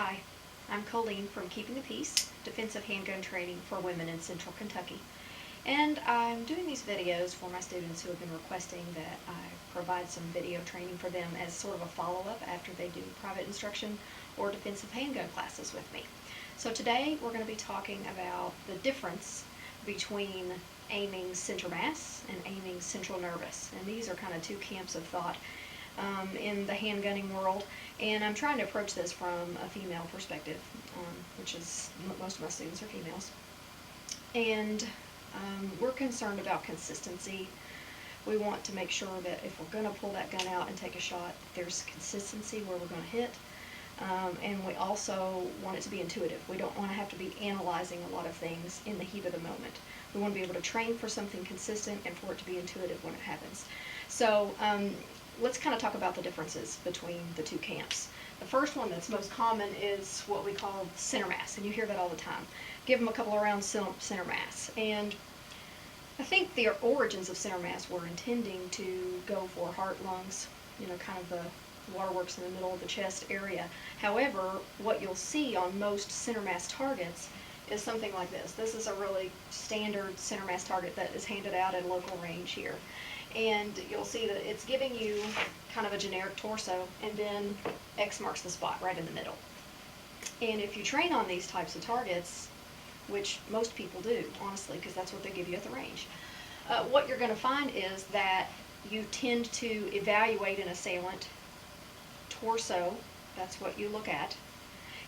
Hi, I'm Colleen from Keeping the Peace, Defensive Handgun Training for Women in Central Kentucky. And I'm doing these videos for my students who have been requesting that I provide some video training for them as sort of a follow-up after they do private instruction or defensive handgun classes with me. So today we're going to be talking about the difference between aiming center mass and aiming central nervous. And these are kind of two camps of thought in the handgunning world, and I'm trying to approach this from a female perspective, which is most of my students are females. And we're concerned about consistency. We want to make sure that if we're going to pull that gun out and take a shot, there's consistency where we're going to hit. And we also want it to be intuitive. We don't want to have to be analyzing a lot of things in the heat of the moment. We want to be able to train for something consistent and for it to be intuitive when it happens. So let's kind of talk about the differences between the two camps. The first one that's most common is what we call center mass, and you hear that all the time. Give them a couple of rounds center mass. And I think the origins of center mass were intending to go for heart, lungs, kind of the waterworks in the middle of the chest area. However, what you'll see on most center mass targets is something like this. This is a really standard center mass target that is handed out at local range here. And you'll see that it's giving you kind of a generic torso, and then X marks the spot right in the middle. And if you train on these types of targets, which most people do, honestly, because that's what they give you at the range, what you're going to find is that you tend to evaluate an assailant torso, that's what you look at,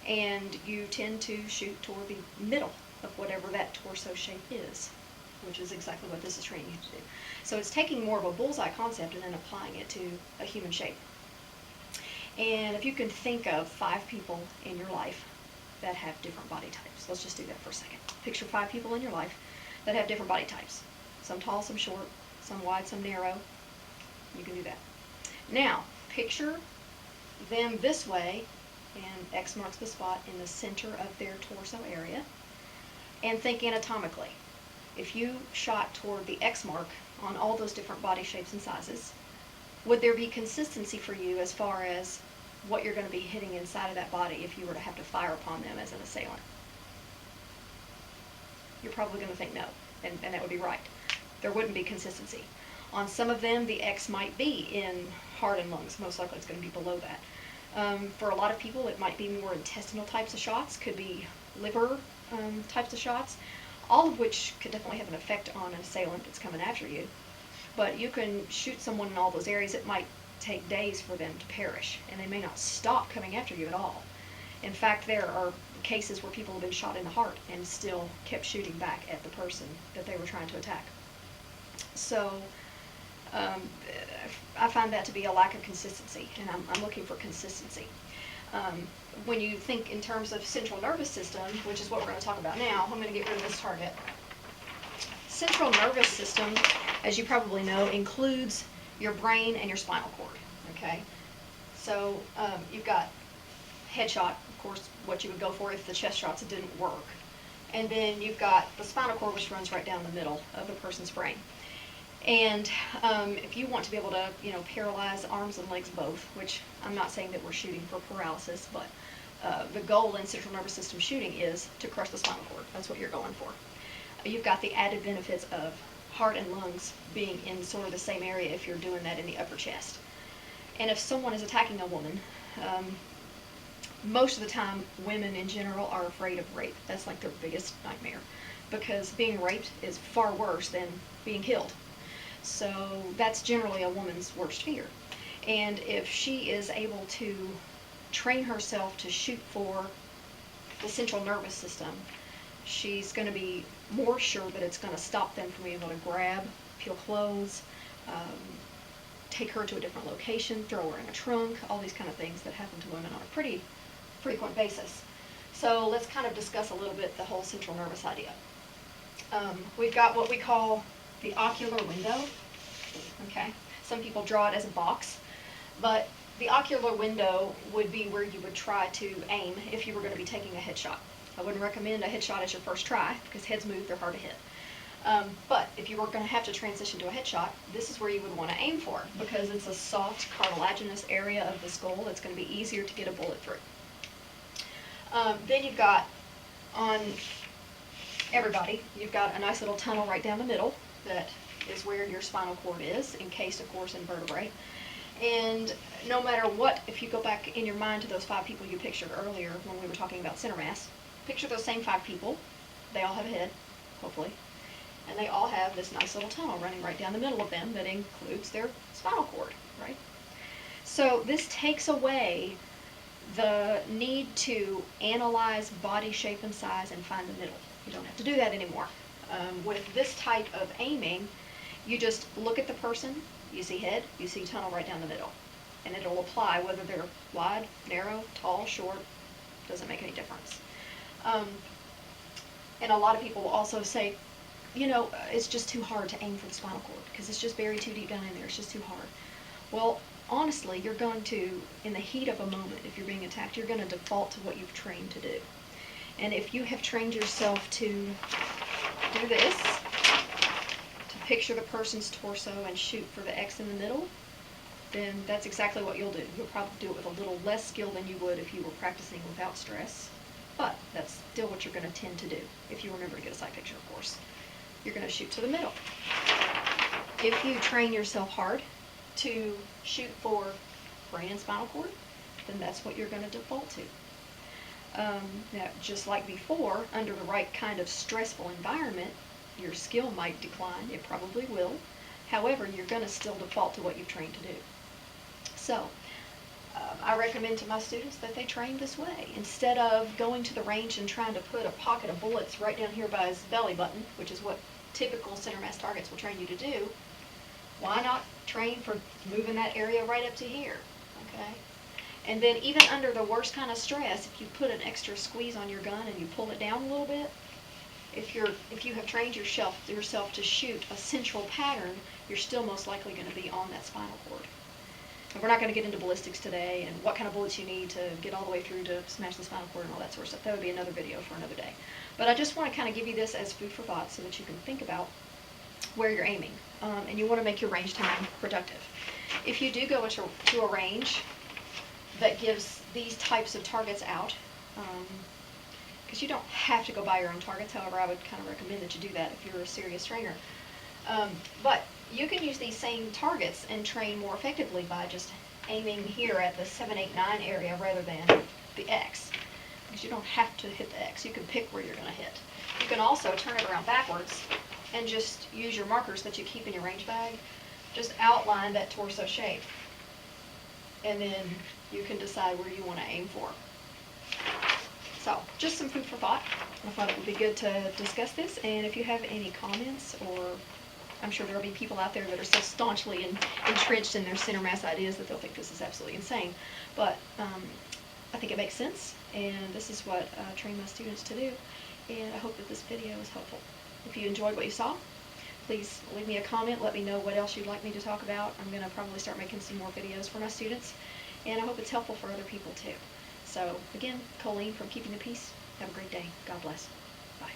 and you tend to shoot toward the middle of whatever that torso shape is, which is exactly what this is training you to do. So it's taking more of a bullseye concept and then applying it to a human shape. And if you can think of 5 people in your life that have different body types, let's just do that for a second. Picture 5 people in your life that have different body types. Some tall, some short, some wide, some narrow. You can do that. Now, picture them this way, and X marks the spot in the center of their torso area, and think anatomically. If you shot toward the X mark on all those different body shapes and sizes, would there be consistency for you as far as what you're going to be hitting inside of that body if you were to have to fire upon them as an assailant? You're probably going to think no, and that would be right. There wouldn't be consistency. On some of them, the X might be in heart and lungs. Most likely it's going to be below that. For a lot of people, it might be more intestinal types of shots, could be liver types of shots, all of which could definitely have an effect on an assailant that's coming after you. But you can shoot someone in all those areas. It might take days for them to perish, and they may not stop coming after you at all. In fact, there are cases where people have been shot in the heart and still kept shooting back at the person that they were trying to attack. So I find that to be a lack of consistency, and I'm looking for consistency. When you think in terms of central nervous system, which is what we're going to talk about now, I'm going to get rid of this target. Central nervous system, as you probably know, includes your brain and your spinal cord. Okay, so you've got headshot, of course, what you would go for if the chest shots didn't work, and then you've got the spinal cord, which runs right down the middle of the person's brain. And if you want to be able to, paralyze arms and legs both, which I'm not saying that we're shooting for paralysis, but the goal in central nervous system shooting is to crush the spinal cord. That's what you're going for. You've got the added benefits of heart and lungs being in sort of the same area if you're doing that in the upper chest. And if someone is attacking a woman, most of the time women in general are afraid of rape. That's like their biggest nightmare, because being raped is far worse than being killed. So that's generally a woman's worst fear. And if she is able to train herself to shoot for the central nervous system, she's going to be more sure that it's going to stop them from being able to grab, peel clothes, take her to a different location, throw her in a trunk, all these kind of things that happen to women on a pretty frequent basis. So let's kind of discuss a little bit the whole central nervous idea. We've got what we call the ocular window. Okay, some people draw it as a box, but the ocular window would be where you would try to aim if you were going to be taking a headshot. I wouldn't recommend a headshot as your first try because heads move, they're hard to hit. But if you were going to have to transition to a headshot, this is where you would want to aim for, because it's a soft cartilaginous area of the skull that's going to be easier to get a bullet through. Then you've got, on everybody, you've got a nice little tunnel right down the middle that is where your spinal cord is, encased, of course, in vertebrae. And no matter what, if you go back in your mind to those 5 people you pictured earlier when we were talking about center mass, picture those same 5 people. They all have a head, hopefully, and they all have this nice little tunnel running right down the middle of them that includes their spinal cord, right? So this takes away the need to analyze body shape and size and find the middle. You don't have to do that anymore. With this type of aiming, you just look at the person, you see head, you see tunnel right down the middle. And it'll apply whether they're wide, narrow, tall, short, doesn't make any difference. And a lot of people will also say, you know, it's just too hard to aim for the spinal cord because it's just buried too deep down in there, it's just too hard. Well, honestly, you're going to, in the heat of a moment, if you're being attacked, you're going to default to what you've trained to do. And if you have trained yourself to do this, to picture the person's torso and shoot for the X in the middle, then that's exactly what you'll do. You'll probably do it with a little less skill than you would if you were practicing without stress, but that's still what you're going to tend to do, if you remember to get a sight picture, of course. You're going to shoot to the middle. If you train yourself hard to shoot for brain and spinal cord, then that's what you're going to default to. Now, just like before, under the right kind of stressful environment, your skill might decline. It probably will. However, you're going to still default to what you've trained to do. So, I recommend to my students that they train this way. Instead of going to the range and trying to put a pocket of bullets right down here by his belly button, which is what typical center mass targets will train you to do, why not train for moving that area right up to here, okay? And then even under the worst kind of stress, if you put an extra squeeze on your gun and you pull it down a little bit, if you have trained yourself to shoot a central pattern, you're still most likely going to be on that spinal cord. And we're not going to get into ballistics today and what kind of bullets you need to get all the way through to smash the spinal cord and all that sort of stuff. That would be another video for another day. But I just want to kind of give you this as food for thought so that you can think about where you're aiming. And you want to make your range time productive. If you do go to a range that gives these types of targets out, because you don't have to go buy your own targets, however, I would kind of recommend that you do that if you're a serious trainer. But you can use these same targets and train more effectively by just aiming here at the 7, 8, 9 area rather than the X, because you don't have to hit the X. You can pick where you're going to hit. You can also turn it around backwards and just use your markers that you keep in your range bag. Just outline that torso shape, and then you can decide where you want to aim for. So, just some food for thought. I thought it would be good to discuss this, and if you have any comments, or I'm sure there will be people out there that are so staunchly entrenched in their center mass ideas that they'll think this is absolutely insane. But I think it makes sense, and this is what I train my students to do, and I hope that this video is helpful. If you enjoyed what you saw, please leave me a comment. Let me know what else you'd like me to talk about. I'm going to probably start making some more videos for my students, and I hope it's helpful for other people too. So again, Colleen from Keeping the Peace. Have a great day. God bless. Bye.